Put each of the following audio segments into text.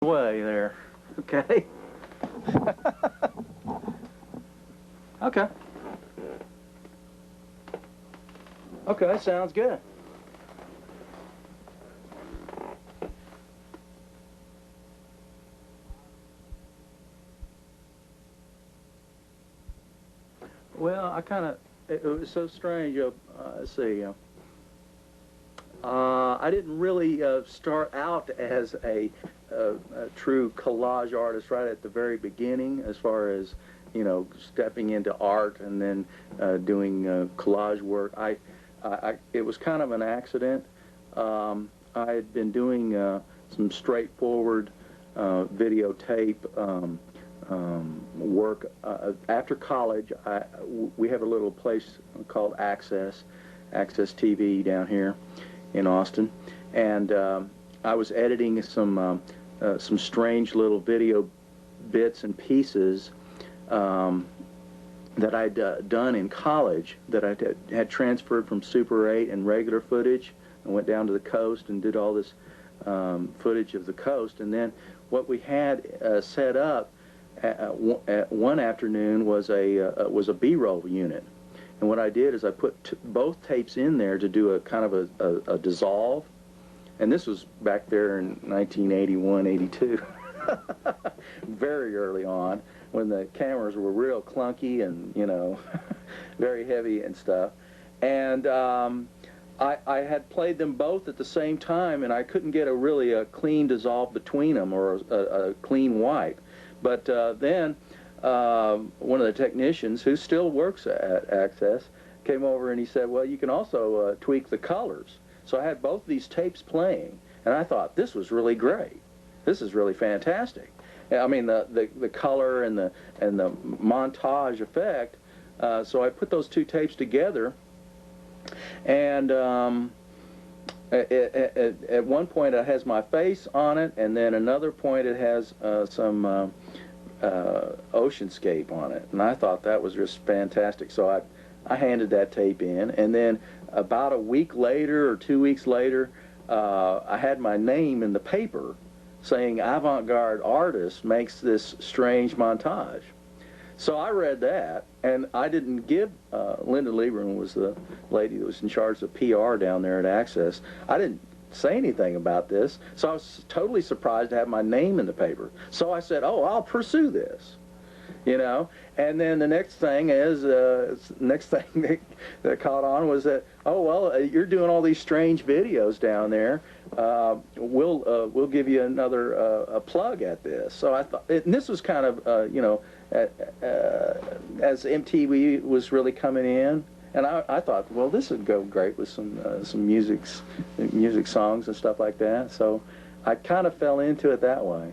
way there. Okay. Okay. Okay, sounds good. Well, it was so strange. Let's see. I didn't really start out as a true collage artist right at the very beginning, as far as, stepping into art and then doing collage work. It was kind of an accident. I had been doing some straightforward videotape work. After college, we have a little place called ACTV TV down here in Austin, and I was editing some strange little video bits and pieces that I'd done in college, that I had transferred from Super 8 and regular footage. I went down to the coast and did all this footage of the coast, and then what we had set up one afternoon was a B-roll unit. And what I did is I put both tapes in there to do a kind of a dissolve. And this was back there in 1981, 82, very early on, when the cameras were real clunky and, very heavy and stuff. And I had played them both at the same time, and I couldn't get a clean dissolve between them, or a clean wipe. But then one of the technicians, who still works at Access, came over and he said, well, you can also tweak the colors. So I had both these tapes playing, and I thought, this was really great. This is really fantastic. I mean, the color and the montage effect. So I put those two tapes together, and at one point it has my face on it, and then another point it has some oceanscape on it, and I thought that was just fantastic. So I handed that tape in, and then about a week later or 2 weeks later, I had my name in the paper saying avant-garde artist makes this strange montage. So I read that, and I didn't give, Linda Lieberman was the lady that was in charge of PR down there at Access. I didn't say anything about this, so I was totally surprised to have my name in the paper. So I said, oh, I'll pursue this, and then the next thing is, that caught on was that, oh, well, you're doing all these strange videos down there, we'll give you another a plug at this. So I thought, and this was kind of, as MTV was really coming in, and I thought, well, this would go great with some music songs and stuff like that. So I kind of fell into it that way.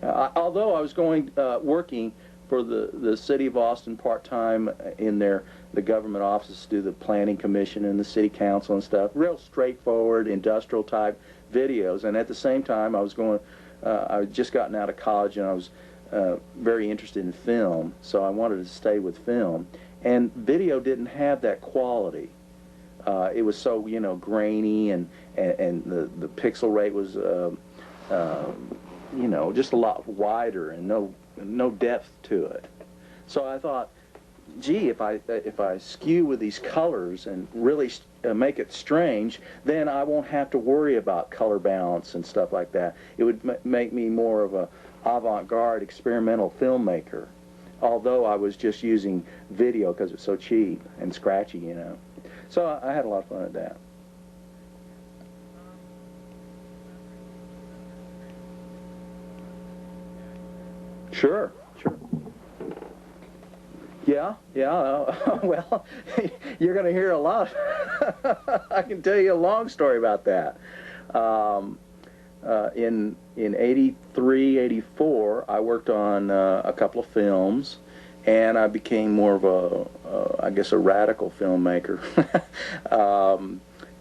Although I was working for the city of Austin part-time in the government office to do the planning commission and the city council and stuff, real straightforward industrial type videos. And at the same time, I had just gotten out of college, and I was very interested in film, so I wanted to stay with film. And video didn't have that quality. It was so, grainy, and the pixel rate was, just a lot wider and no depth to it. So I thought, gee, if I skew with these colors and really make it strange, then I won't have to worry about color balance and stuff like that. It would make me more of a avant-garde experimental filmmaker, although I was just using video because it's so cheap and scratchy, So I had a lot of fun at that. Sure. Yeah. Well, you're going to hear a lot. I can tell you a long story about that. In 83, 84, I worked on a couple of films, and I became more of I guess a radical filmmaker.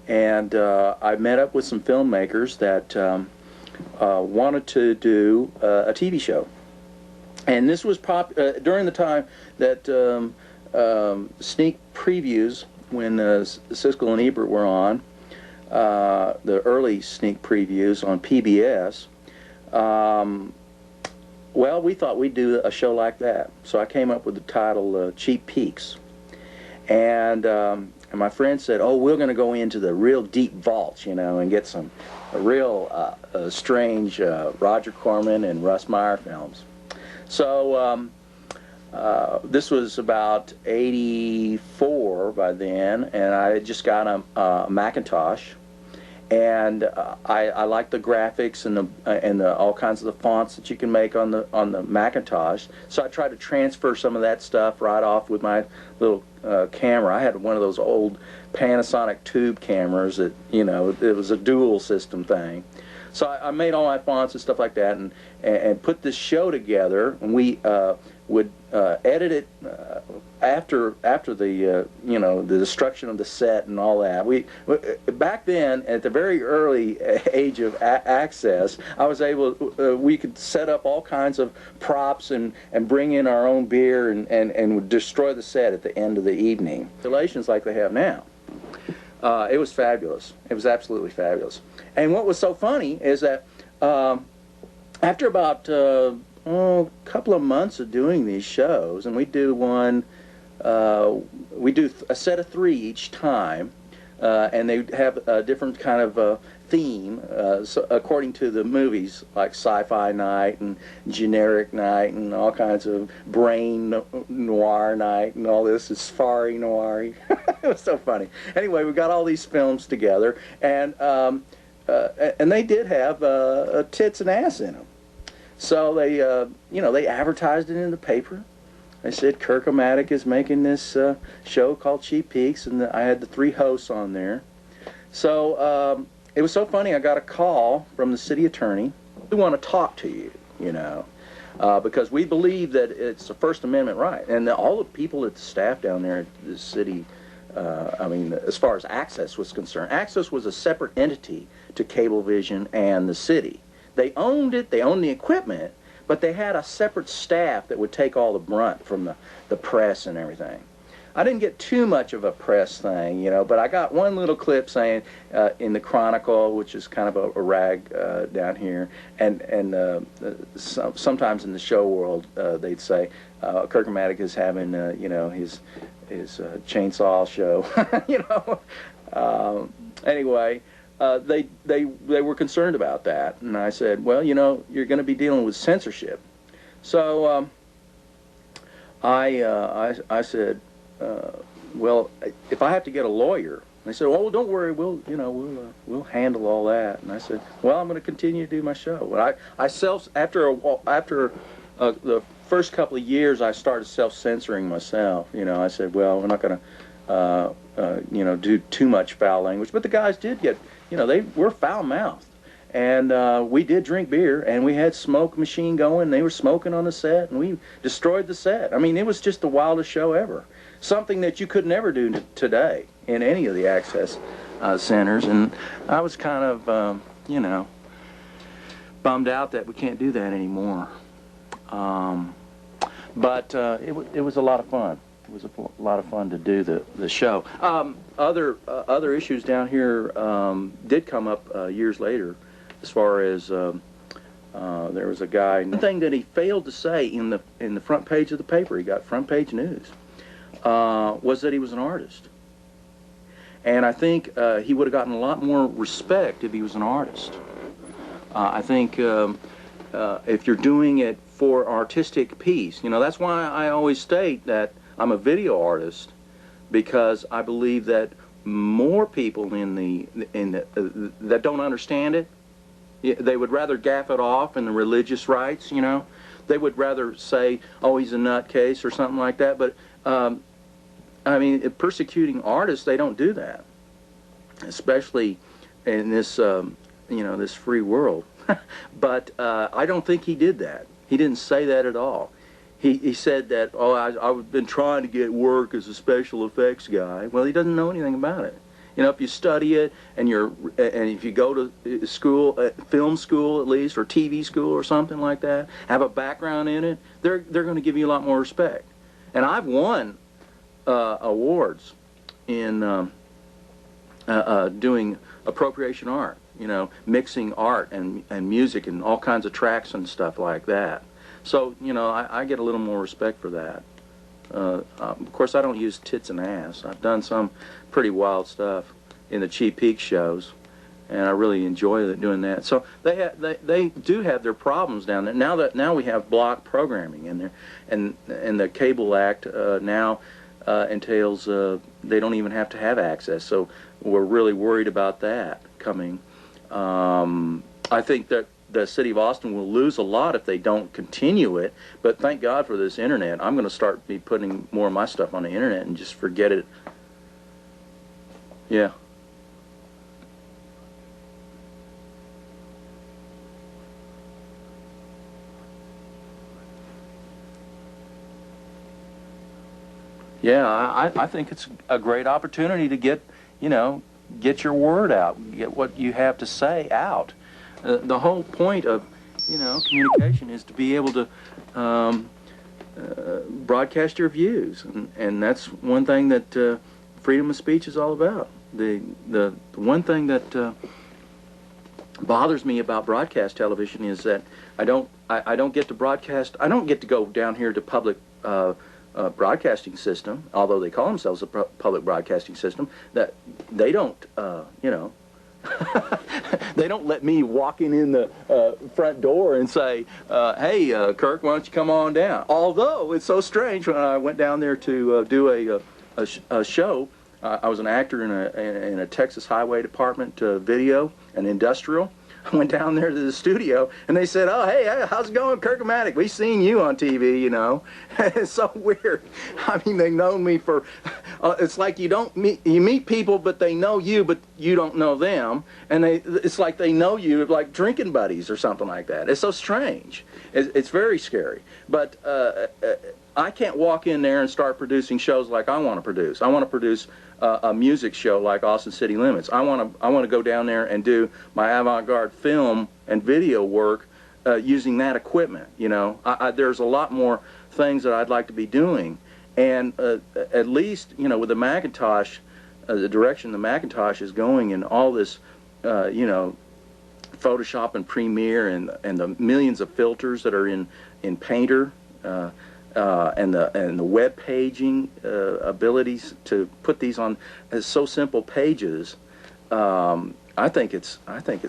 And I met up with some filmmakers that wanted to do a TV show. And this was during the time that sneak previews, when Siskel and Ebert were on, the early sneak previews on PBS, Well, we thought we'd do a show like that, so I came up with the title Cheap Peaks. And my friend said, oh, we're going to go into the real deep vaults, you know, and get some real strange Roger Corman and Russ Meyer films. So this was about '84 by then, and I had just got a Macintosh. And I like the graphics and the all kinds of the fonts that you can make on the Macintosh. So I tried to transfer some of that stuff right off with my little camera. I had one of those old Panasonic tube cameras that, you know, it was a dual system thing. So I made all my fonts and stuff like that, and put this show together. And we would edit it after the you know, the destruction of the set and all that. We back then, at the very early age of Access, I was able we could set up all kinds of props and bring in our own beer and would destroy the set at the end of the evening. Relations like they have now. It was fabulous. It was absolutely fabulous. And what was so funny is that after about a couple of months of doing these shows, and we do one, we do a set of 3 each time, and they have a different kind of theme, so according to the movies, like Sci-Fi Night and Generic Night and all kinds of Brain Noir Night and all this is Safari Noir. It was so funny. Anyway, we got all these films together, and they did have tits and ass in them. So they, you know, they advertised it in the paper. They said Kirk-O-Matic is making this show called Cheap Peaks, and I had the 3 hosts on there. So it was so funny. I got a call from the city attorney. We want to talk to you, you know, because we believe that it's a First Amendment right. And all the people at the staff down there at the city, I mean, as far as Access was concerned, Access was a separate entity to Cablevision and the city. They owned it, they owned the equipment, but they had a separate staff that would take all the brunt from the press and everything. I didn't get too much of a press thing, you know, but I got one little clip saying in the Chronicle, which is kind of a rag down here, and sometimes in the show world they'd say Kirk-O-Matic is having, you know, his chainsaw show, you know. Anyway. They were concerned about that, and I said, well, you know, you're going to be dealing with censorship. So I said, well, if I have to get a lawyer, they said, oh, don't worry, we'll handle all that. And I said, well, I'm going to continue to do my show. But after the first couple of years, I started self-censoring myself. You know, I said, well, we're not going to you know, do too much foul language. But the guys did get, you know, they were foul-mouthed. And we did drink beer, and we had smoke machine going. They were smoking on the set, and we destroyed the set. I mean, it was just the wildest show ever. Something that you could never do today in any of the Access centers. And I was kind of, you know, bummed out that we can't do that anymore. But it was a lot of fun. It was a lot of fun to do the show. Other issues down here did come up years later, as far as there was a guy. One thing that he failed to say in the front page of the paper, he got front page news, was that he was an artist. And I think he would have gotten a lot more respect if he was an artist. I think if you're doing it for an artistic piece, you know, that's why I always state that I'm a video artist, because I believe that more people that don't understand it, they would rather gaff it off in the religious rights, you know. They would rather say, oh, he's a nutcase or something like that. But I mean, persecuting artists, they don't do that, especially in this you know, this free world. But I don't think he did that. He didn't say that at all. He said that, oh, I've been trying to get work as a special effects guy. Well, he doesn't know anything about it. You know, if you study it and if you go to school, film school at least, or TV school or something like that, have a background in it, they're going to give you a lot more respect. And I've won awards in doing appropriation art. mixing art and music and all kinds of tracks and stuff like that. So, I get a little more respect for that. Of course, I don't use tits and ass. I've done some pretty wild stuff in the Cheap Peak shows, and I really enjoy doing that. So they do have their problems down there. Now we have block programming in there, and the Cable Act now entails they don't even have to have access. So we're really worried about that coming. I think that the city of Austin will lose a lot if they don't continue it, but thank God for this internet. I'm going to start putting more of my stuff on the internet and just forget it. Yeah. Yeah, I think it's a great opportunity to get your word out, get what you have to say out. The whole point of, communication is to be able to broadcast your views, and that's one thing that freedom of speech is all about. The one thing that bothers me about broadcast television is that I don't get to broadcast. I don't get to go down here to public broadcasting system, although they call themselves a public broadcasting system. That they don't, they don't let me walk in the front door and say, hey, Kirk, why don't you come on down? Although it's so strange, when I went down there to do a show, I was an actor in a Texas Highway Department video, an industrial. I went down there to the studio, and they said, oh, hey, how's it going, Kirk-O-Matic? We've seen you on TV, It's so weird. I mean, they've known me for, it's like you meet people, but they know you, but you don't know them. And it's like they know you like drinking buddies or something like that. It's so strange. It's very scary. But I can't walk in there and start producing shows like I want to produce. I want to produce a music show like Austin City Limits. I want to go down there and do my avant-garde film and video work using that equipment. There's a lot more things that I'd like to be doing, and at least with the Macintosh, the direction the Macintosh is going, and all this, Photoshop and Premiere and the millions of filters that are in Painter. And the web paging abilities to put these on as so simple pages, I think it's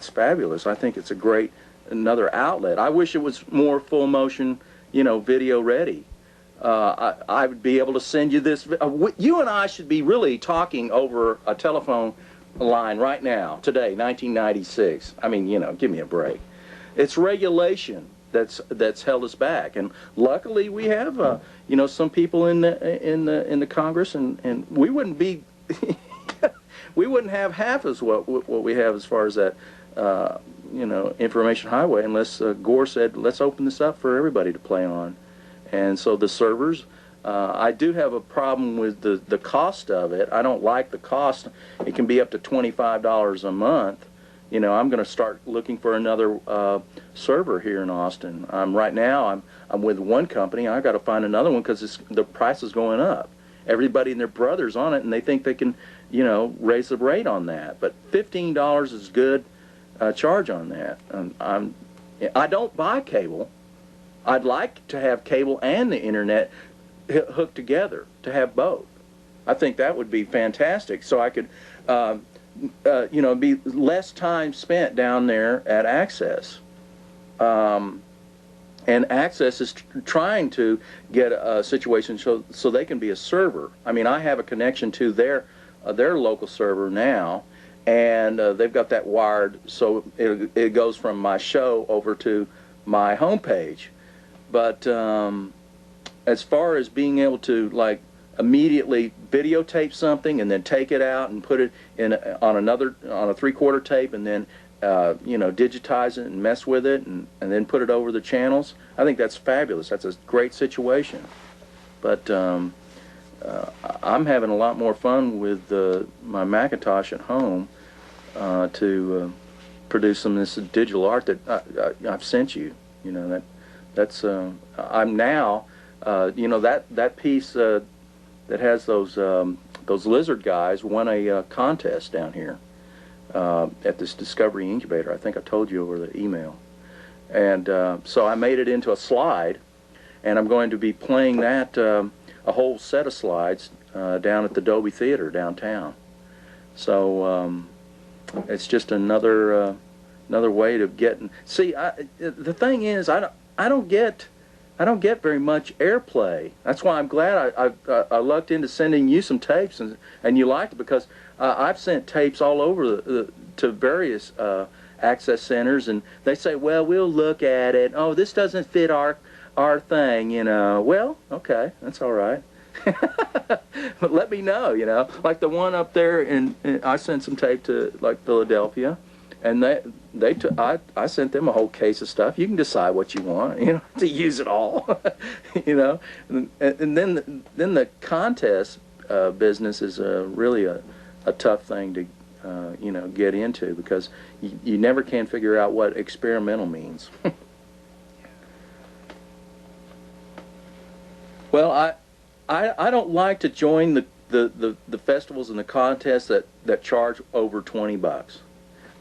fabulous. I think it's another outlet. I wish it was more full motion, video ready. I would be able to send you this. You and I should be really talking over a telephone line right now, today, 1996. I mean, give me a break. It's regulation that's held us back, and luckily we have some people in the Congress, and we wouldn't be we wouldn't have half as what we have as far as that information highway, unless Gore said, let's open this up for everybody to play on. And so the servers, I do have a problem with the cost of it. I don't like the cost. It can be up to $25 a month. I'm going to start looking for another server here in Austin. Right now I'm with one company. I've got to find another one because the price is going up. Everybody and their brother's on it, and they think they can, raise the rate on that. But $15 is good charge on that. I don't buy cable. I'd like to have cable and the internet hooked together, to have both. I think that would be fantastic. So I could. Be less time spent down there at Access. And Access is trying to get a situation so they can be a server. I mean, I have a connection to their local server now, and they've got that wired so it goes from my show over to my homepage. But as far as being able to, like, immediately videotape something and then take it out and put it on a 3/4 tape, and then digitize it and mess with it and then put it over the channels, I think that's fabulous. That's a great situation. But I'm having a lot more fun with my Macintosh at home to produce some of this digital art that I've sent you. That's I'm now that piece that has those lizard guys won a contest down here. at this Discovery Incubator. I think I told you over the email. And so I made it into a slide, and I'm going to be playing that, a whole set of slides down at the Dolby Theater downtown. So it's just another way to get. See, the thing is, I don't get very much airplay. That's why I'm glad I lucked into sending you some tapes, and you liked it, because I've sent tapes all over to various access centers, and they say, well, we'll look at it. Oh, this doesn't fit our thing, you know. Well, okay, that's all right. But let me know, you know. Like the one up there, and I sent some tape to like Philadelphia, and I sent them a whole case of stuff. You can decide what you want, you know, to use it all, you know. And then the contest business is really a tough thing to you know, get into, because you never can figure out what experimental means. Well, I don't like to join the festivals and the contests that charge over $20.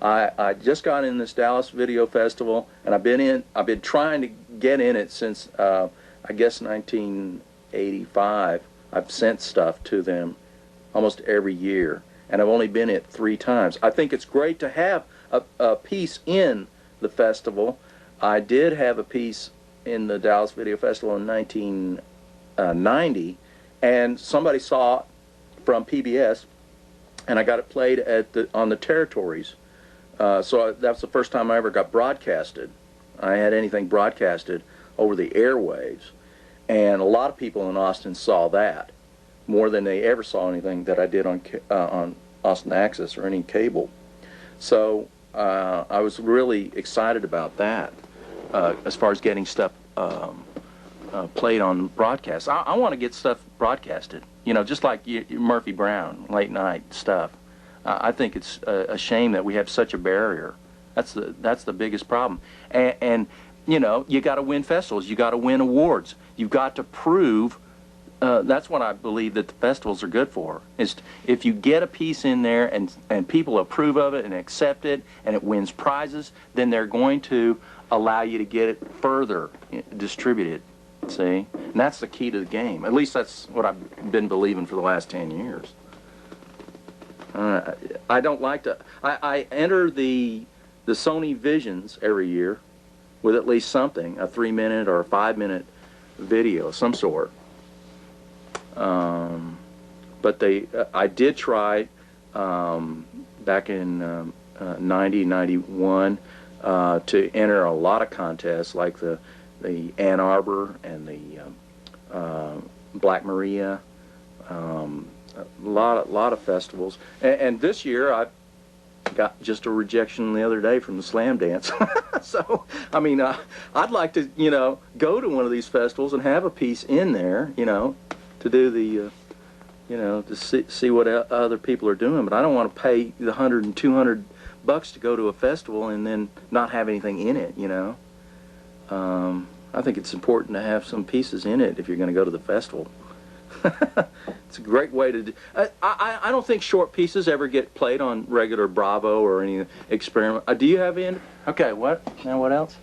I just got in this Dallas Video Festival, and I've been trying to get in it since I guess 1985. I've sent stuff to them almost every year, and I've only been it 3 times. I think it's great to have a piece in the festival. I did have a piece in the Dallas Video Festival in 1990, and somebody saw it from PBS, and I got it played on the territories. So that's the first time I ever got broadcasted. I had anything broadcasted over the airwaves, and a lot of people in Austin saw that more than they ever saw anything that I did on Austin Access or any cable. So I was really excited about that as far as getting stuff played on broadcast. I want to get stuff broadcasted, you know, just like Murphy Brown, late night stuff. I think it's a shame that we have such a barrier. That's the biggest problem. And you know, you got to win festivals. You got to win awards. You've got to prove. That's what I believe that the festivals are good for. Is if you get a piece in there and people approve of it and accept it and it wins prizes, then they're going to allow you to get it further distributed. See, and that's the key to the game. At least that's what I've been believing for the last 10 years. I don't like to. I enter the Sony Visions every year with at least something, a 3-minute or a 5-minute video of some sort. But I did try back in 90, 91 to enter a lot of contests, like the Ann Arbor and the Black Maria. A lot of festivals, and this year I got just a rejection the other day from the Slam Dance. So I mean, I'd like to, you know, go to one of these festivals and have a piece in there, you know, to do the you know, to see what other people are doing. But I don't want to pay the $100 and $200 to go to a festival and then not have anything in it, you know. I think it's important to have some pieces in it if you're going to go to the festival. It's a great way to do. I don't think short pieces ever get played on regular Bravo or any experiment. Do you have any? Okay, what? Now what else?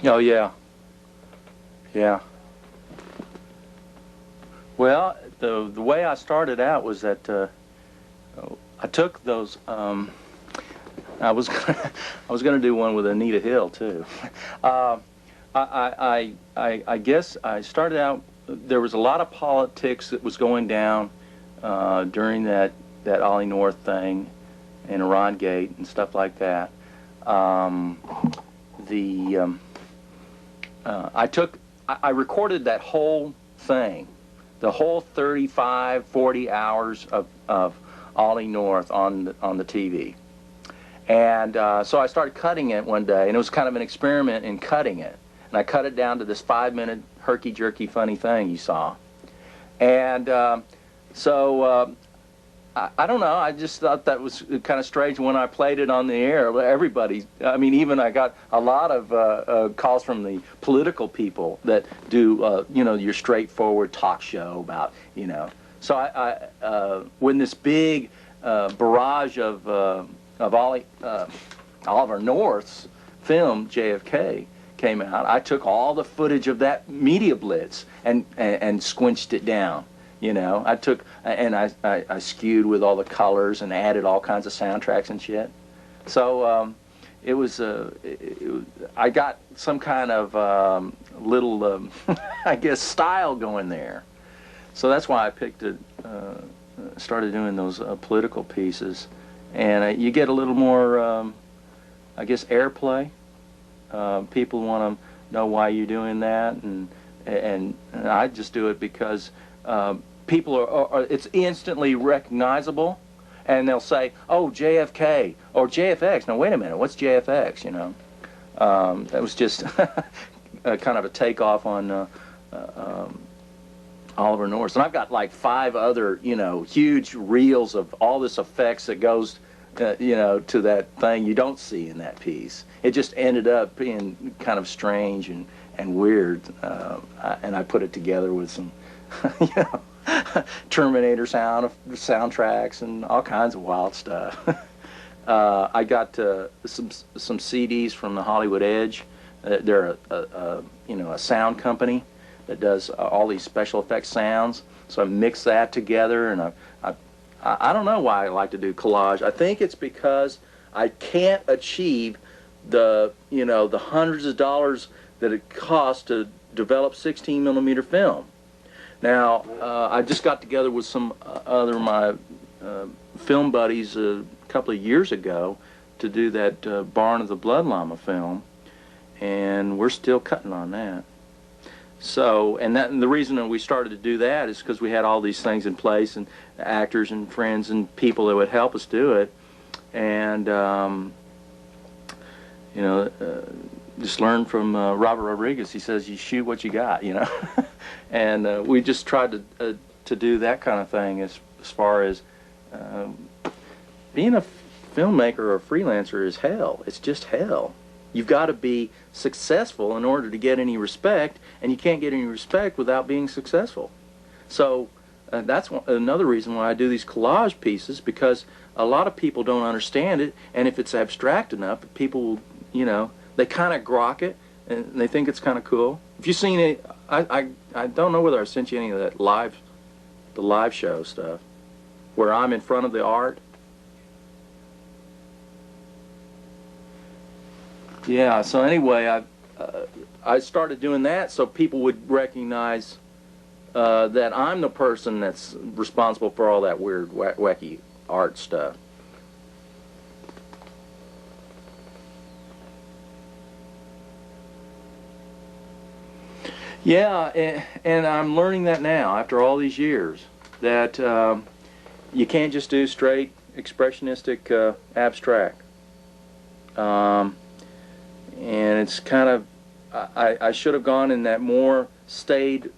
Oh, yeah. Yeah. Well, the way I started out was that I took those. I was going to do one with Anita Hill too. I guess I started out. There was a lot of politics that was going down during that Ollie North thing and Iran Gate and stuff like that. I recorded that whole thing, the whole 35, 40 hours of Ollie North on the TV. And so I started cutting it one day, and it was kind of an experiment in cutting it. And I cut it down to this 5-minute herky-jerky funny thing you saw. And so I don't know. I just thought that was kind of strange when I played it on the air. Everybody, I mean, even I got a lot of calls from the political people that do, you know, your straightforward talk show about, you know. So when this big barrage of Oliver North's film JFK came out, I took all the footage of that media blitz and squinched it down. You know, I took and I skewed with all the colors and added all kinds of soundtracks and shit. So it was I got some kind of little I guess style going there. So that's why I picked it. Started doing those political pieces, and you get a little more I guess airplay. People want to know why you're doing that, and I just do it because people are it's instantly recognizable, and they'll say, oh, JFK or JFX. Now wait a minute, what's JFX? You know, that was just kind of a takeoff on Oliver North. And I've got like 5 other, you know, huge reels of all this effects that goes you know, to that thing you don't see in that piece. It just ended up being kind of strange and weird, and I put it together with some, you know, Terminator soundtracks and all kinds of wild stuff. I got some CDs from the Hollywood Edge. They're you know, a sound company that does all these special effects sounds. So I mix that together, and I don't know why I like to do collage. I think it's because I can't achieve the, you know, the hundreds of dollars that it costs to develop 16mm film. Now, I just got together with some other of my film buddies a couple of years ago to do that Barn of the Blood Llama film, and we're still cutting on that. So, and the reason that we started to do that is because we had all these things in place, and actors and friends and people that would help us do it, and you know, just learn from Robert Rodriguez. He says you shoot what you got, you know. And we just tried to do that kind of thing as far as being a filmmaker or a freelancer is hell. It's just hell. You've got to be successful in order to get any respect, and you can't get any respect without being successful. So that's another reason why I do these collage pieces, because a lot of people don't understand it, and if it's abstract enough, people will, you know, they kind of grok it, and they think it's kind of cool. If you've seen it, I don't know whether I sent you any of that the live show stuff, where I'm in front of the art. Yeah, so anyway, I started doing that so people would recognize that I'm the person that's responsible for all that weird, wacky art stuff. Yeah, and I'm learning that now after all these years, that you can't just do straight expressionistic abstract. And it's kind of, I should have gone in that more staid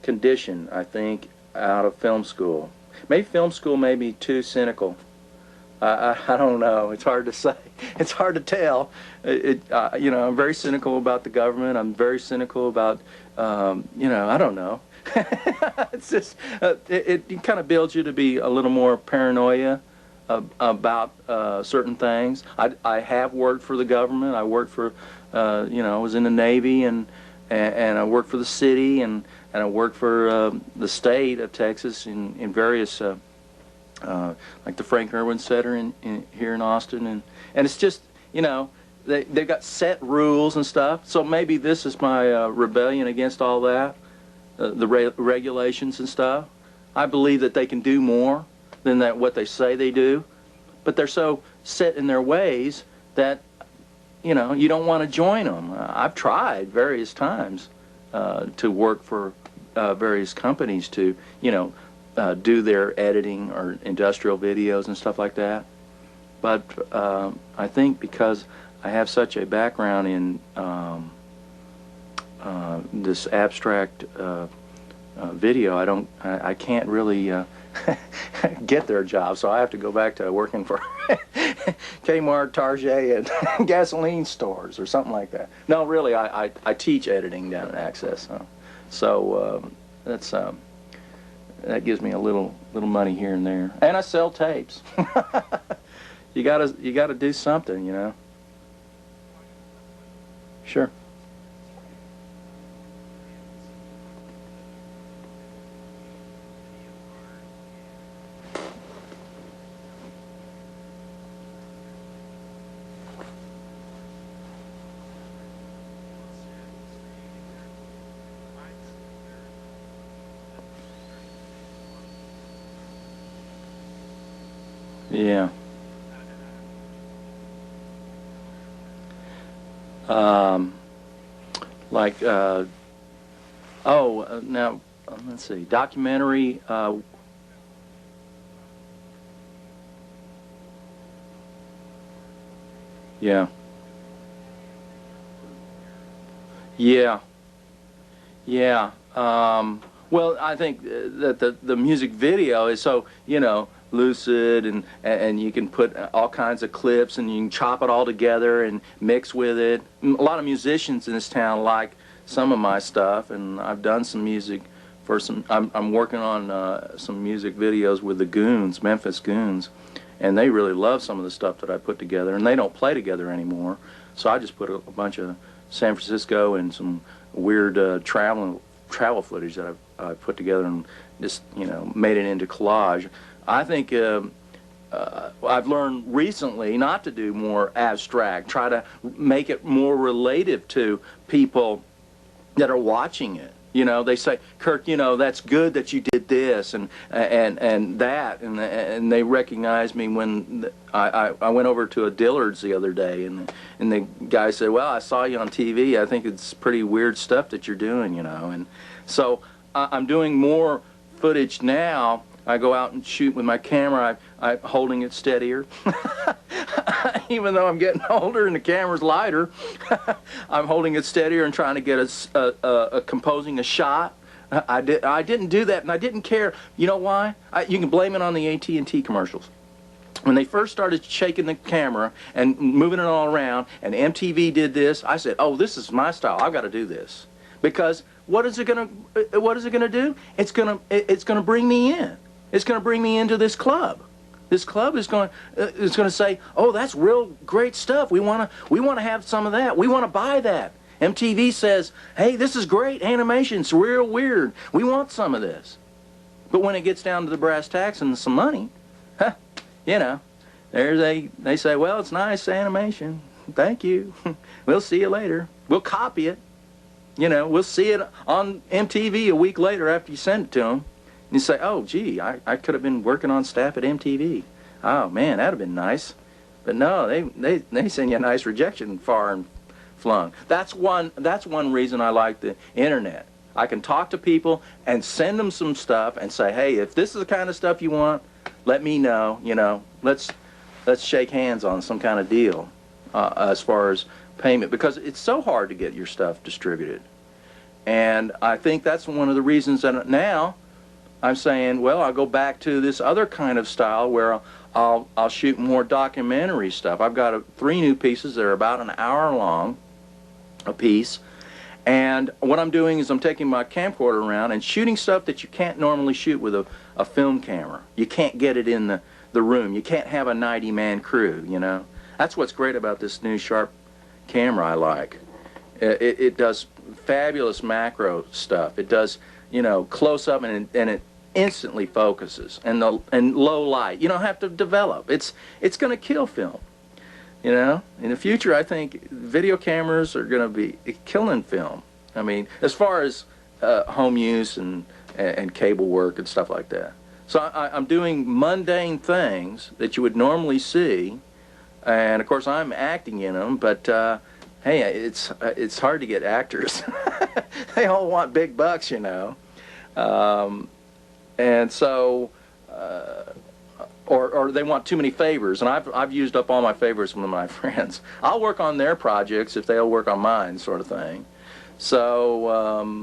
condition, I think, out of film school. Maybe film school made me too cynical. I don't know. It's hard to say. It's hard to tell. You know, I'm very cynical about the government. I'm very cynical about, you know, I don't know. It's just, it kind of builds you to be a little more paranoia about certain things. I have worked for the government. I worked for, you know, I was in the Navy, and I worked for the city, and I worked for the state of Texas in various, like the Frank Irwin Center here in Austin, and it's just, you know, they've got set rules and stuff. So maybe this is my rebellion against all that, the regulations and stuff. I believe that they can do more than what they say they do, but they're so set in their ways that, you know, you don't want to join them. I've tried various times to work for various companies to, you know, do their editing or industrial videos and stuff like that. But I think because I have such a background in this abstract video, I can't really get their job, so I have to go back to working for Kmart, Target, and gasoline stores or something like that. No, really, I teach editing down at Access, so that gives me a little money here and there, and I sell tapes. You gotta do something, you know. Sure. Yeah. Like, now, let's see, documentary, yeah. Yeah. Yeah. Well, I think that the music video is so, you know, lucid, and you can put all kinds of clips and you can chop it all together and mix with it. A lot of musicians in this town like some of my stuff, and I've done some music for some. I'm working on some music videos with the Goons, Memphis Goons, and they really love some of the stuff that I put together, and they don't play together anymore, so I just put a bunch of San Francisco and some weird travel footage that I've put together and just, you know, made it into collage. I think I've learned recently not to do more abstract, try to make it more relative to people that are watching it. You know, they say, Kirk, you know, that's good that you did this and that, and they recognize me when I went over to a Dillard's the other day, and the guy said, well, I saw you on TV. I think it's pretty weird stuff that you're doing, you know. And so I'm doing more footage now. I go out and shoot with my camera. I'm holding it steadier. Even though I'm getting older and the camera's lighter, I'm holding it steadier and trying to get composing a shot. I didn't do that, and I didn't care. You know why? You can blame it on the AT&T commercials. When they first started shaking the camera and moving it all around, and MTV did this, I said, "Oh, this is my style. I've got to do this." Because what is it gonna do? It's gonna bring me in. It's going to bring me into this club. This club is going to say, "Oh, that's real great stuff. We want to have some of that. We want to buy that." MTV says, "Hey, this is great animation. It's real weird. We want some of this." But when it gets down to the brass tacks and some money, you know, they say, "Well, it's nice animation. Thank you. We'll see you later. We'll copy it. You know, we'll see it on MTV a week later after you send it to them." You say, "Oh, gee, I could have been working on staff at MTV. Oh, man, that'd have been nice." But no, they send you a nice rejection far and flung. That's one reason I like the internet. I can talk to people and send them some stuff and say, "Hey, if this is the kind of stuff you want, let me know. You know, let's shake hands on some kind of deal as far as payment," because it's so hard to get your stuff distributed. And I think that's one of the reasons that now I'm saying, well, I'll go back to this other kind of style where I'll shoot more documentary stuff. I've got 3 new pieces that are about an hour long a piece, and what I'm doing is I'm taking my camcorder around and shooting stuff that you can't normally shoot with a film camera. You can't get it in the room. You can't have a 90-man crew, you know. That's what's great about this new Sharp camera I like. It does fabulous macro stuff. It does, you know, close up, and it instantly focuses, and low light. You don't have to develop. It's going to kill film. You know, in the future, I think video cameras are going to be killing film. I mean, as far as home use and cable work and stuff like that. So I'm doing mundane things that you would normally see, and of course I'm acting in them. But hey, it's hard to get actors. They all want big bucks, you know. And so, or they want too many favors, and I've used up all my favors from my friends. I'll work on their projects if they'll work on mine, sort of thing. So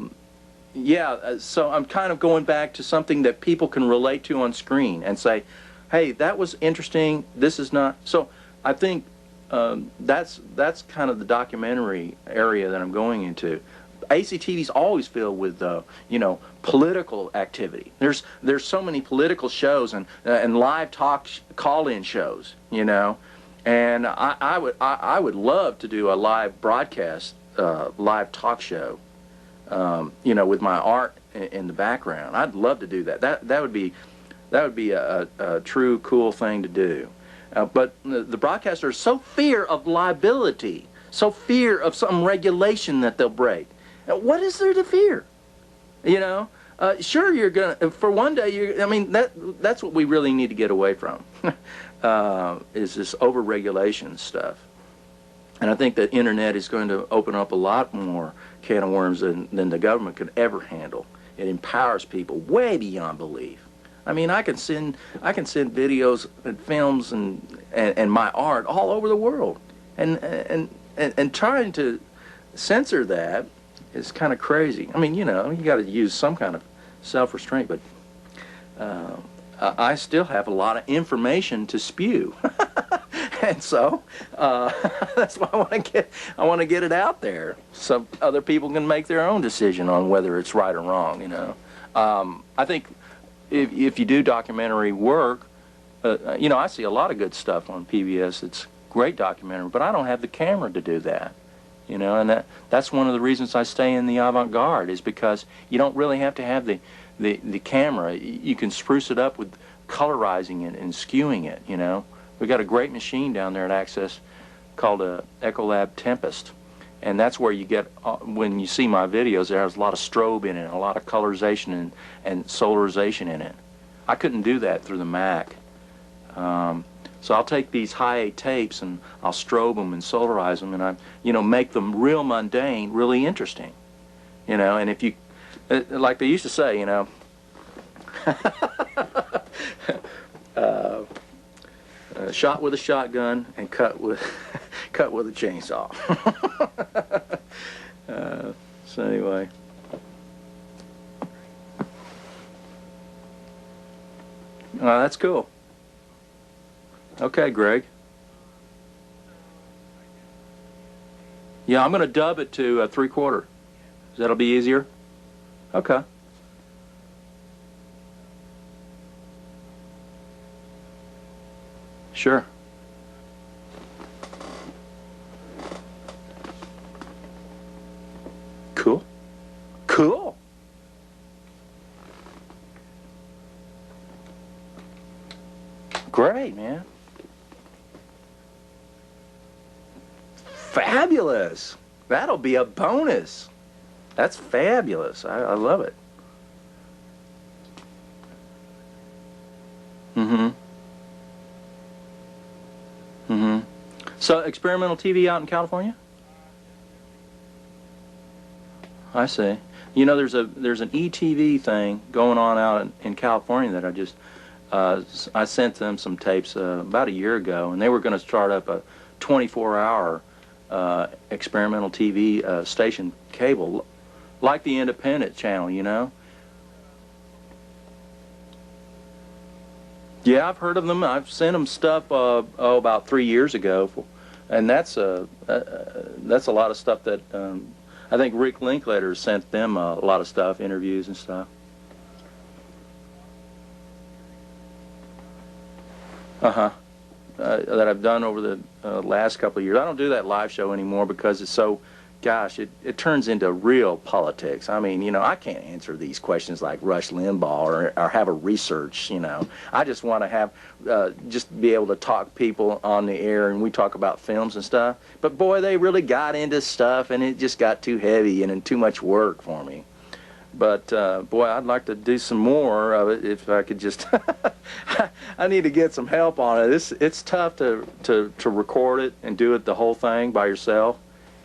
yeah, so I'm kind of going back to something that people can relate to on screen and say, hey, that was interesting, this is not. So I think that's kind of the documentary area that I'm going into. ACTV's always filled with, you know, political activity. There's so many political shows and live talk call-in shows, you know, and I would love to do a live broadcast, live talk show, you know, with my art in the background. I'd love to do that. That would be a true cool thing to do. But the broadcasters are so fear of liability, so fear of some regulation that they'll break. What is there to fear? You know, sure, you're gonna, for one day, I mean, that's what we really need to get away from, is this over-regulation stuff. And I think the internet is going to open up a lot more can of worms than the government could ever handle. It empowers people way beyond belief. I mean, I can send videos and films and my art all over the world, and trying to censor that is kind of crazy. I mean, you know, you got to use some kind of self-restraint, but I still have a lot of information to spew, and so that's why I want to get it out there so other people can make their own decision on whether it's right or wrong. You know, I think if you do documentary work, you know, I see a lot of good stuff on PBS. It's great documentary, but I don't have the camera to do that. You know, and that's one of the reasons I stay in the avant-garde, is because you don't really have to have the camera. You can spruce it up with colorizing it and skewing it, you know. We've got a great machine down there at Access called a Ecolab Tempest, and that's where you get, when you see my videos, there's a lot of strobe in it, a lot of colorization and solarization in it. I couldn't do that through the Mac. So I'll take these high-A tapes and I'll strobe them and solarize them, and I, you know, make them real mundane, really interesting. You know, and if you, like they used to say, you know, shot with a shotgun and cut with a chainsaw. So anyway. That's cool. Okay, Greg. Yeah, I'm going to dub it to 3/4. That'll be easier? Okay. Sure. Cool. Cool. Great, man. Fabulous. That'll be a bonus. That's fabulous. I love it. Mm-hmm. Mm-hmm. So experimental TV out in California? I see. You know, there's an ETV thing going on out in California that I just I sent them some tapes about a year ago, and they were going to start up a 24-hour experimental TV station cable, like the Independent channel, you know. Yeah, I've heard of them. I've sent them stuff about 3 years ago, and that's a lot of stuff that I think Rick Linklater sent them a lot of stuff, interviews and stuff. That I've done over the last couple of years. I don't do that live show anymore because it's so, gosh, it turns into real politics. I mean, you know, I can't answer these questions like Rush Limbaugh or have a research, you know. I just want to have, just be able to talk people on the air, and we talk about films and stuff. But boy, they really got into stuff, and it just got too heavy and too much work for me. But boy, I'd like to do some more of it if I could just. I need to get some help on it. It's tough to record it and do it the whole thing by yourself,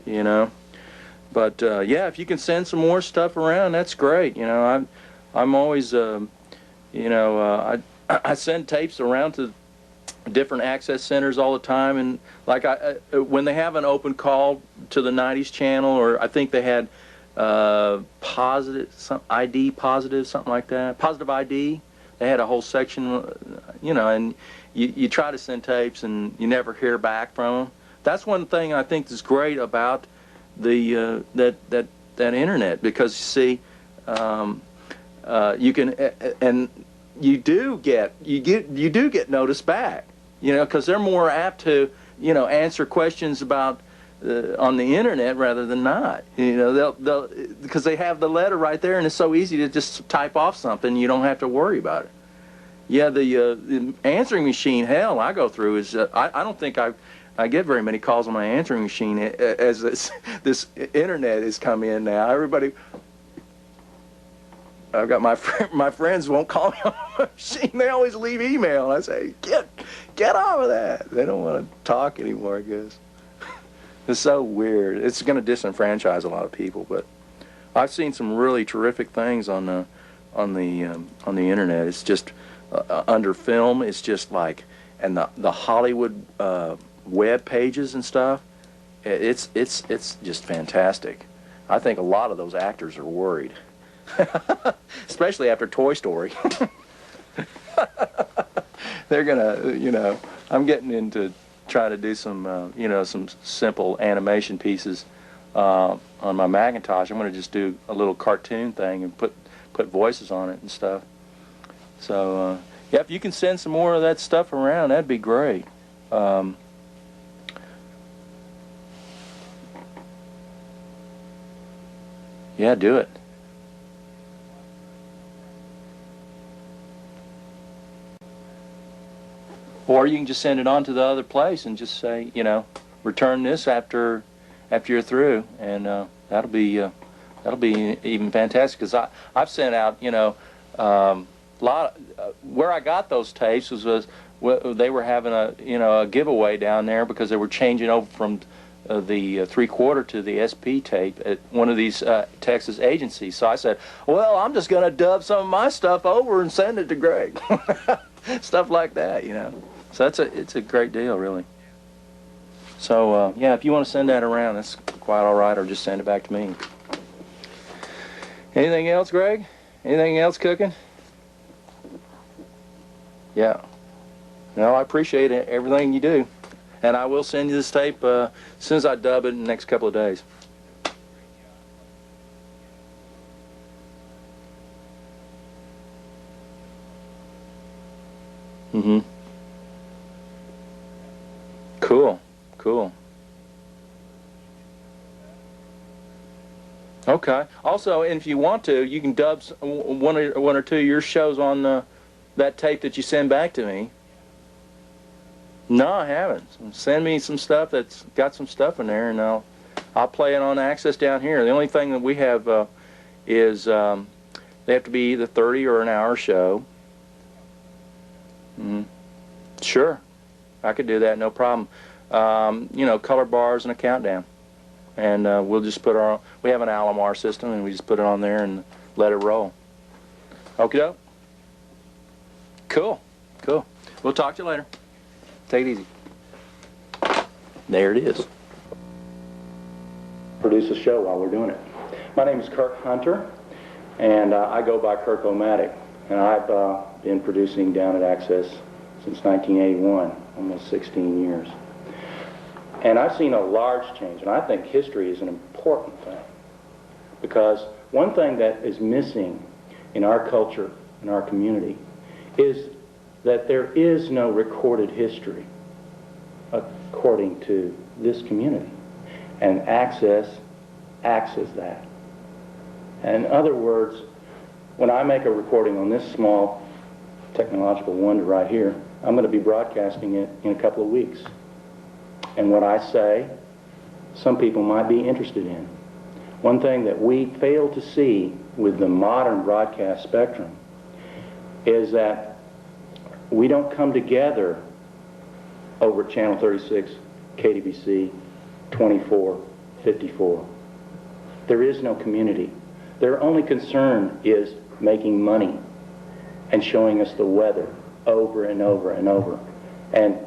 you know. But yeah, if you can send some more stuff around, that's great. You know, I'm always, you know, I send tapes around to different access centers all the time, and like when they have an open call to the 90s channel, or I think they had positive, some ID positive, something like that, positive ID. They had a whole section, you know, and you try to send tapes and you never hear back from them. That's one thing I think is great about the that internet, because you see, you can and you do get noticed back, you know, because they're more apt to, you know, answer questions about on the internet rather than not. You know, they'll because they have the letter right there, and it's so easy to just type off something. You don't have to worry about it. Yeah, the answering machine hell I go through is I don't think I get very many calls on my answering machine as this internet has come in now. Everybody, I've got my friends won't call me on my machine. They always leave email. I say, get off of that. They don't want to talk anymore, I guess. It's so weird. It's going to disenfranchise a lot of people, but I've seen some really terrific things on the internet. It's just under film. It's just like, and the Hollywood web pages and stuff. It's just fantastic. I think a lot of those actors are worried, especially after Toy Story. They're gonna, you know, I'm getting into trying to do some, you know, some simple animation pieces on my Macintosh. I'm going to just do a little cartoon thing and put voices on it and stuff. So, yeah, if you can send some more of that stuff around, that'd be great. Yeah, do it. Or you can just send it on to the other place and just say, you know, return this after you're through, and that'll be even fantastic. Because I've sent out, you know, where I got those tapes was they were having a giveaway down there because they were changing over from the 3/4 to the SP tape at one of these Texas agencies. So I said, well, I'm just going to dub some of my stuff over and send it to Greg. Stuff like that, you know. So it's a great deal, really. So, yeah, if you want to send that around, that's quite all right, or just send it back to me. Anything else, Greg? Anything else cooking? Yeah. No, I appreciate everything you do. And I will send you this tape as soon as I dub it in the next couple of days. Mm-hmm. Cool. Cool. Okay. Also, if you want to, you can dub one or two of your shows on that tape that you send back to me. No, I haven't. Send me some stuff that's got some stuff in there, and I'll play it on Access down here. The only thing that we have is they have to be either 30 or an hour show. Mm-hmm. Sure, I could do that, no problem. You know, color bars and a countdown, and we'll just put we have an Alomar system, and we just put it on there and let it roll. Okie doke. Cool, cool. We'll talk to you later. Take it easy. There it is. Produce a show while we're doing it. My name is Kirk Hunter, and I go by Kirk-O-Matic, and I've been producing down at Access since 1981, almost 16 years. And I've seen a large change, and I think history is an important thing, because one thing that is missing in our culture, in our community, is that there is no recorded history according to this community. And Access acts as that. And in other words, when I make a recording on this small technological wonder right here, I'm going to be broadcasting it in a couple of weeks. And what I say, some people might be interested in. One thing that we fail to see with the modern broadcast spectrum is that we don't come together over channel 36, KDBC, 24, 54. There is no community. Their only concern is making money and showing us the weather over and over and over, and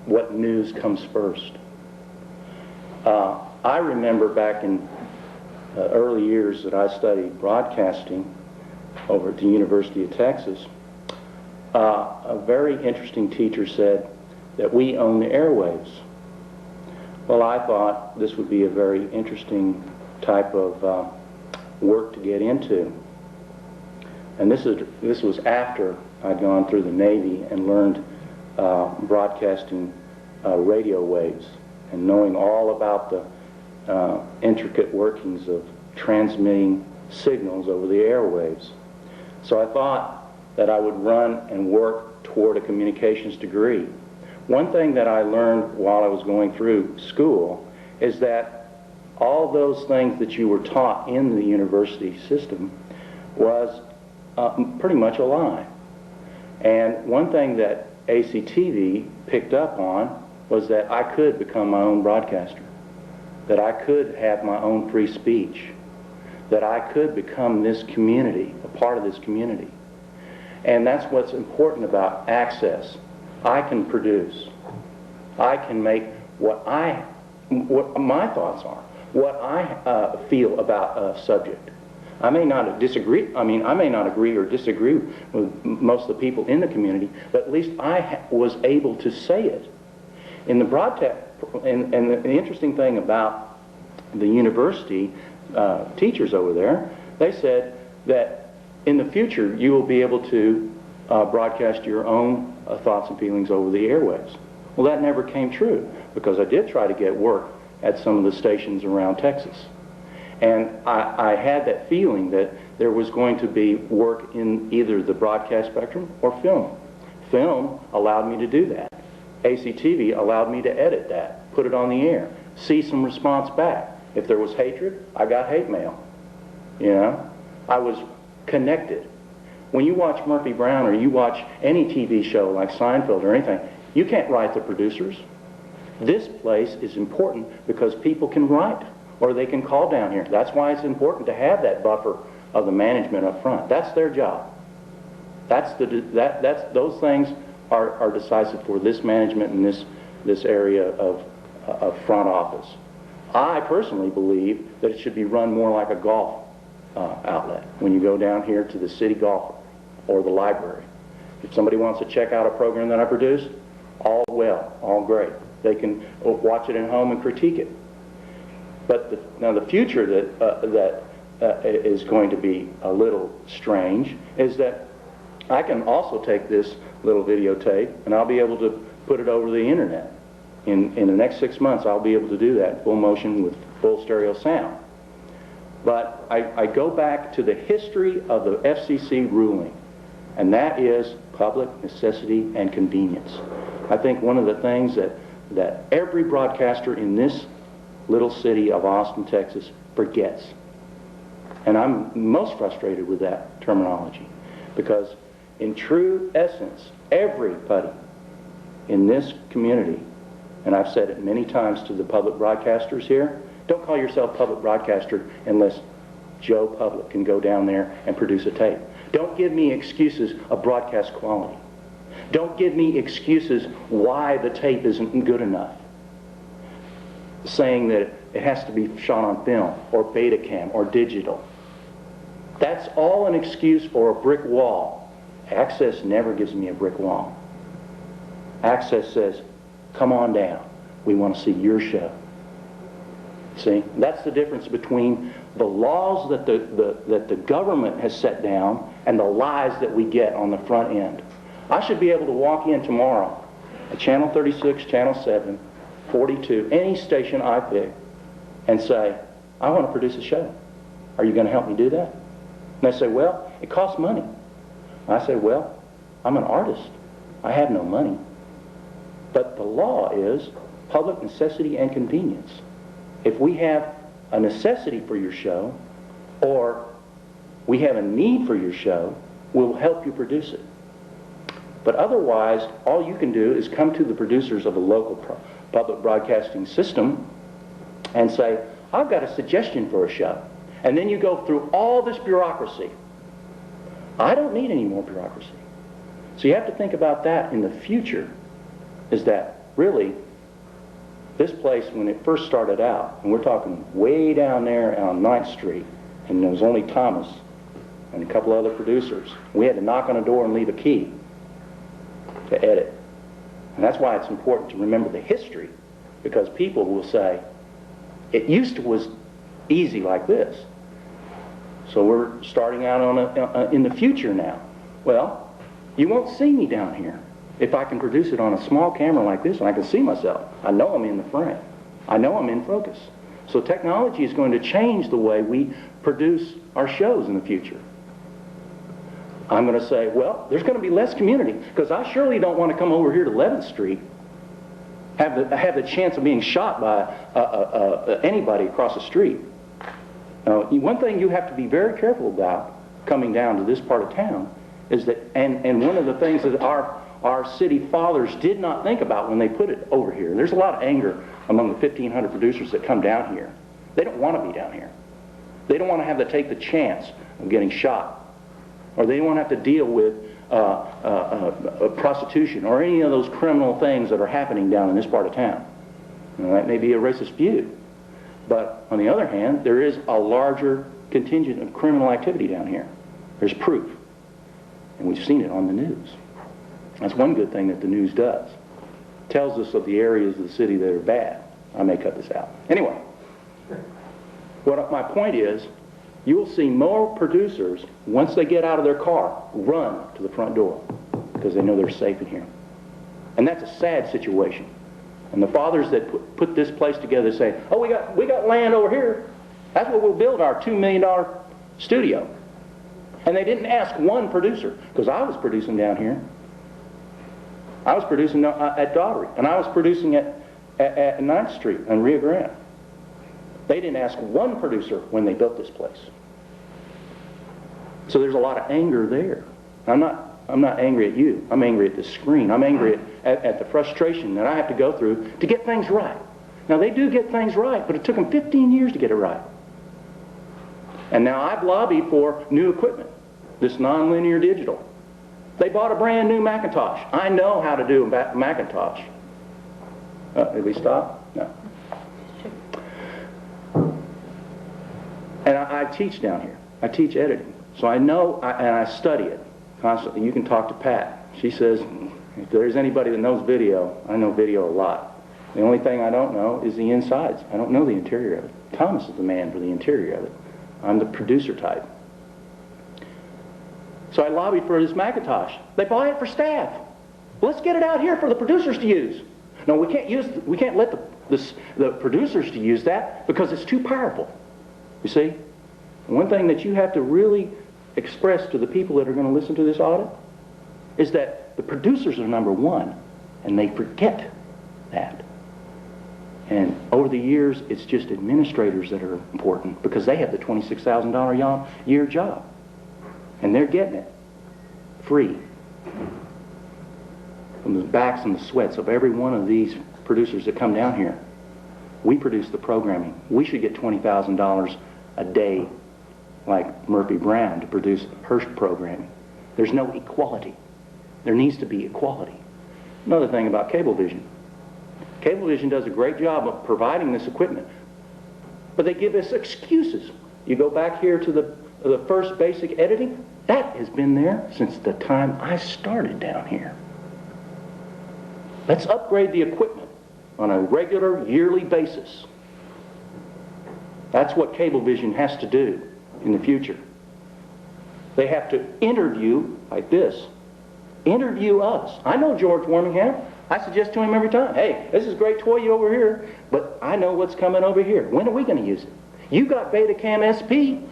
what news comes first. I remember back in early years that I studied broadcasting over at the University of Texas, a very interesting teacher said that we own the airwaves. Well, I thought this would be a very interesting type of work to get into. And this was after I'd gone through the Navy and learned broadcasting radio waves and knowing all about the intricate workings of transmitting signals over the airwaves. So I thought that I would run and work toward a communications degree. One thing that I learned while I was going through school is that all those things that you were taught in the university system was pretty much a lie. And one thing that ACTV picked up on was that I could become my own broadcaster, that I could have my own free speech, that I could become this community, a part of this community. And that's what's important about access. I can produce. I can make what my thoughts are, what I feel about a subject. I may not disagree. I may not agree or disagree with most of the people in the community, but at least I was able to say it. In the broadcast, and the interesting thing about the university teachers over there, they said that in the future you will be able to broadcast your own thoughts and feelings over the airwaves. Well, that never came true, because I did try to get work at some of the stations around Texas. And I had that feeling that there was going to be work in either the broadcast spectrum or film. Film allowed me to do that. ACTV allowed me to edit that, put it on the air, see some response back. If there was hatred, I got hate mail. You know, I was connected. When you watch Murphy Brown or you watch any TV show like Seinfeld or anything, you can't write the producers. This place is important because people can write, or they can call down here. That's why it's important to have that buffer of the management up front. That's their job. Those things are decisive for this management and this area of front office. I personally believe that it should be run more like a golf outlet. When you go down here to the city golf or the library, if somebody wants to check out a program that I produced, all well, all great. They can watch it at home and critique it. But now the future that is going to be a little strange is that I can also take this little videotape and I'll be able to put it over the internet. In the next 6 months, I'll be able to do that, full motion with full stereo sound. But I go back to the history of the FCC ruling, and that is public necessity and convenience. I think one of the things that every broadcaster in this little city of Austin, Texas, forgets. And I'm most frustrated with that terminology, because in true essence, everybody in this community, and I've said it many times to the public broadcasters here, don't call yourself public broadcaster unless Joe Public can go down there and produce a tape. Don't give me excuses of broadcast quality. Don't give me excuses why the tape isn't good enough, saying that it has to be shot on film or Betacam or digital. That's all an excuse for a brick wall. Access never gives me a brick wall. Access says, come on down. We want to see your show. See, that's the difference between the laws that the government has set down and the lies that we get on the front end. I should be able to walk in tomorrow at Channel 36, Channel 7, 42, any station I pick, and say, I want to produce a show. Are you going to help me do that? And they say, well, it costs money. I say, well, I'm an artist. I have no money. But the law is public necessity and convenience. If we have a necessity for your show, or we have a need for your show, we'll help you produce it. But otherwise, all you can do is come to the producers of a local public broadcasting system and say, I've got a suggestion for a show. And then you go through all this bureaucracy. I don't need any more bureaucracy. So you have to think about that in the future, is that really This place, when it first started out, and we're talking way down there on 9th Street, and there was only Thomas and a couple other producers. We had to knock on a door and leave a key to edit. And that's why it's important to remember the history, because people will say, it used to was easy like this. So we're starting out on in the future now. Well, you won't see me down here if I can produce it on a small camera like this and I can see myself. I know I'm in the frame. I know I'm in focus. So technology is going to change the way we produce our shows in the future. I'm going to say, well, there's going to be less community, because I surely don't want to come over here to 11th Street, have the chance of being shot by anybody across the street. Now, one thing you have to be very careful about coming down to this part of town is that, and one of the things that our city fathers did not think about when they put it over here. There's a lot of anger among the 1,500 producers that come down here. They don't want to be down here. They don't want to have to take the chance of getting shot, or they don't want to have to deal with prostitution or any of those criminal things that are happening down in this part of town. Now, that may be a racist view, but on the other hand, there is a larger contingent of criminal activity down here. There's proof, and we've seen it on the news. That's one good thing that the news does. It tells us of the areas of the city that are bad. I may cut this out. Anyway, what my point is, you'll see more producers, once they get out of their car, run to the front door because they know they're safe in here. And that's a sad situation. And the fathers that put this place together say, oh, we got land over here. That's where we'll build our $2 million studio. And they didn't ask one producer, because I was producing down here. I was producing at Daughtery, and I was producing at 9th Street and Rio Grande. They didn't ask one producer when they built this place. So there's a lot of anger there. I'm not angry at you. I'm angry at the screen. I'm angry at the frustration that I have to go through to get things right. Now, they do get things right, but it took them 15 years to get it right. And now I've lobbied for new equipment, this nonlinear digital. They bought a brand new Macintosh. I know how to do a Macintosh. Did we stop? No. And I teach down here. I teach editing. So I know, and I study it constantly. You can talk to Pat. She says, if there's anybody that knows video, I know video a lot. The only thing I don't know is the insides. I don't know the interior of it. Thomas is the man for the interior of it. I'm the producer type. So I lobbied for this Macintosh. They buy it for staff. Well, let's get it out here for the producers to use. No, we can't let the producers to use that because it's too powerful. You see? One thing that you have to really express to the people that are going to listen to this audit is that the producers are number one, and they forget that. And over the years, it's just administrators that are important because they have the $26,000 year job. And they're getting it free from the backs and the sweats of every one of these producers that come down here. We produce the programming. We should get $20,000 a day like Murphy Brown to produce Hearst programming. There's no equality. There needs to be equality. Another thing about Cablevision. Cablevision does a great job of providing this equipment, but they give us excuses. You go back here to the first basic editing, that has been there since the time I started down here. Let's upgrade the equipment on a regular yearly basis. That's what Cablevision has to do in the future. They have to interview like this. Interview us. I know George Warmingham. I suggest to him every time, hey, this is a great toy over here, but I know what's coming over here. When are we going to use it? You got Betacam SP.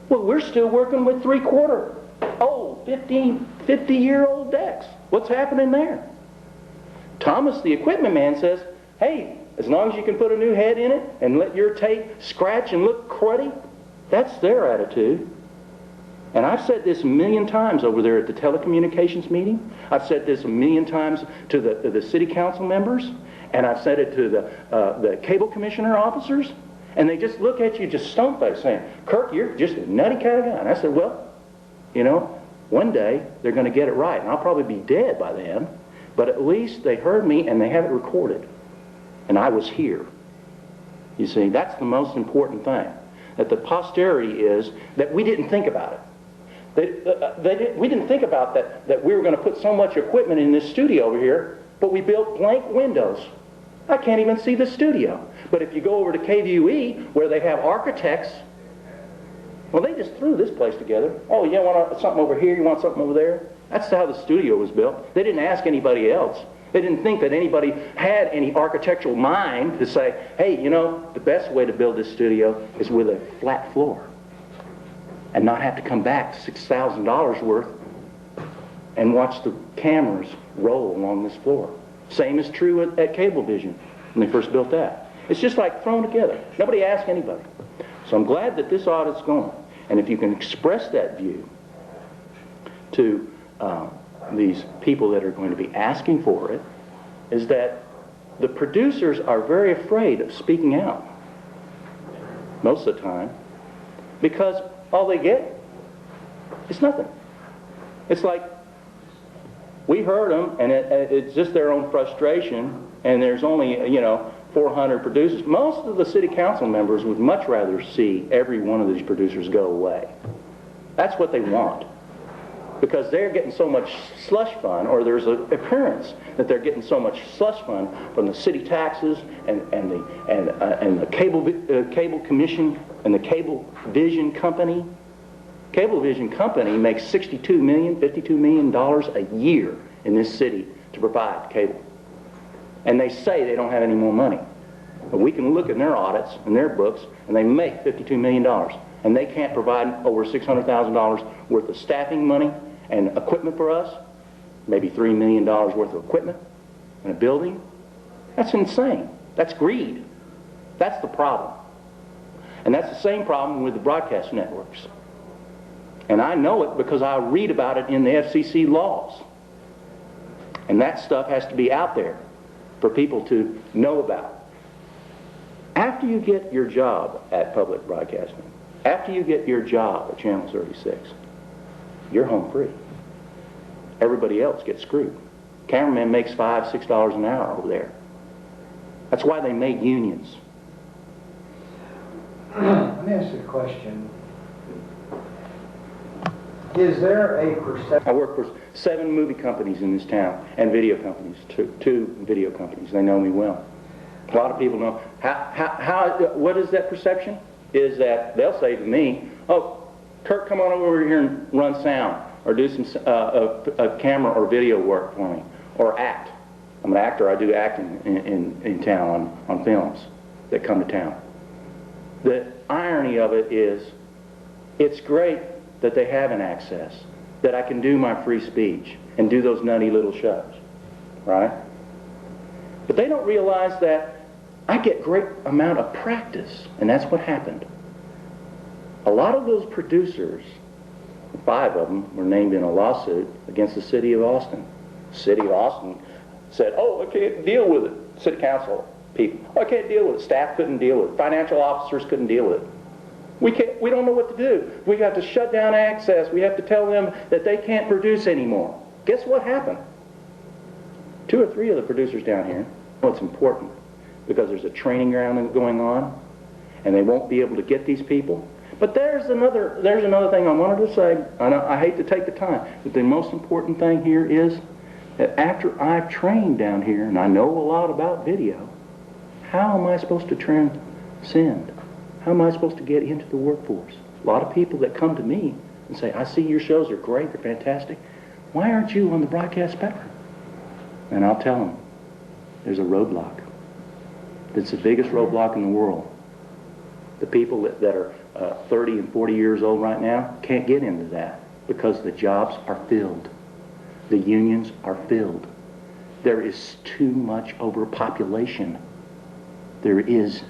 Well, we're still working with 3/4 old, 50-year-old decks. What's happening there? Thomas, the equipment man, says, hey, as long as you can put a new head in it and let your tape scratch and look cruddy, that's their attitude. And I've said this a million times over there at the telecommunications meeting. I've said this a million times to the city council members, and I've said it to the cable commissioner officers, and they just look at you just stone-faced saying, Kirk, you're just a nutty kind of guy. And I said, well, you know, one day they're going to get it right, and I'll probably be dead by then, but at least they heard me and they have it recorded. and I was here. You see, that's the most important thing. That the posterity is that we didn't think about it. We didn't think about that we were going to put so much equipment in this studio over here, but we built blank windows. I can't even see the studio. But if you go over to KVUE, where they have architects, well, they just threw this place together. Oh, you want something over here, you want something over there? That's how the studio was built. They didn't ask anybody else. They didn't think that anybody had any architectural mind to say, hey, you know, the best way to build this studio is with a flat floor and not have to come back $6,000 worth and watch the cameras roll along this floor. Same is true at Cablevision when they first built that. It's just like thrown together. Nobody asked anybody. So I'm glad that this audit's going. And if you can express that view to these people that are going to be asking for it, is that the producers are very afraid of speaking out most of the time, because all they get is nothing. It's like, we heard them, and it's just their own frustration, and there's only, you know, 400 producers. Most of the city council members would much rather see every one of these producers go away. That's what they want, because they're getting so much slush fund, or there's an appearance that they're getting so much slush fund from the city taxes and the cable commission and the Cablevision company. Cablevision company makes $52 million, $52 million a year in this city to provide cable. And they say they don't have any more money. But we can look in their audits and their books, and they make $52 million. And they can't provide over $600,000 worth of staffing money and equipment for us, maybe $3 million worth of equipment and a building. That's insane. That's greed. That's the problem. And that's the same problem with the broadcast networks. And I know it because I read about it in the FCC laws. And that stuff has to be out there for people to know about. After you get your job at public broadcasting, after you get your job at Channel 36, you're home free. Everybody else gets screwed. Cameraman makes $5, $6 an hour over there. That's why they made unions. Let me ask you a question. Is there a perception? I work for 7 movie companies in this town, and video companies, two video companies. They know me well. A lot of people know. What is that perception? Is that they'll say to me, oh, Kirk, come on over here and run sound, or do some a camera or video work for me, or act. I'm an actor. I do acting in town on films that come to town. The irony of it is, it's great that they have an access, that I can do my free speech and do those nutty little shows, right? But they don't realize that I get great amount of practice, and that's what happened. A lot of those producers, 5 of them were named in a lawsuit against the city of Austin. The city of Austin said, oh, I can't deal with it. City council people, oh, I can't deal with it. Staff couldn't deal with it. Financial officers couldn't deal with it. We don't know what to do. We have to shut down access. We have to tell them that they can't produce anymore. Guess what happened? 2 or 3 of the producers down here. Well, it's important because there's a training ground going on, and they won't be able to get these people. But there's another thing I wanted to say. I hate to take the time, but the most important thing here is that after I've trained down here, and I know a lot about video, how am I supposed to transcend? How am I supposed to get into the workforce? A lot of people that come to me and say, I see your shows are great, they're fantastic. Why aren't you on the broadcast spectrum? And I'll tell them, there's a roadblock. It's the biggest roadblock in the world. The people that are 30 and 40 years old right now can't get into that because the jobs are filled. The unions are filled. There is too much overpopulation. There is,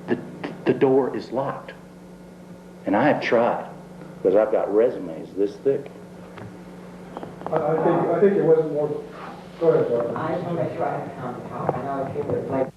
the door is locked. And I have tried, because I've got resumes this thick. I think it wasn't more. Go ahead, Doctor. I just want to make sure I have a comment. I know people like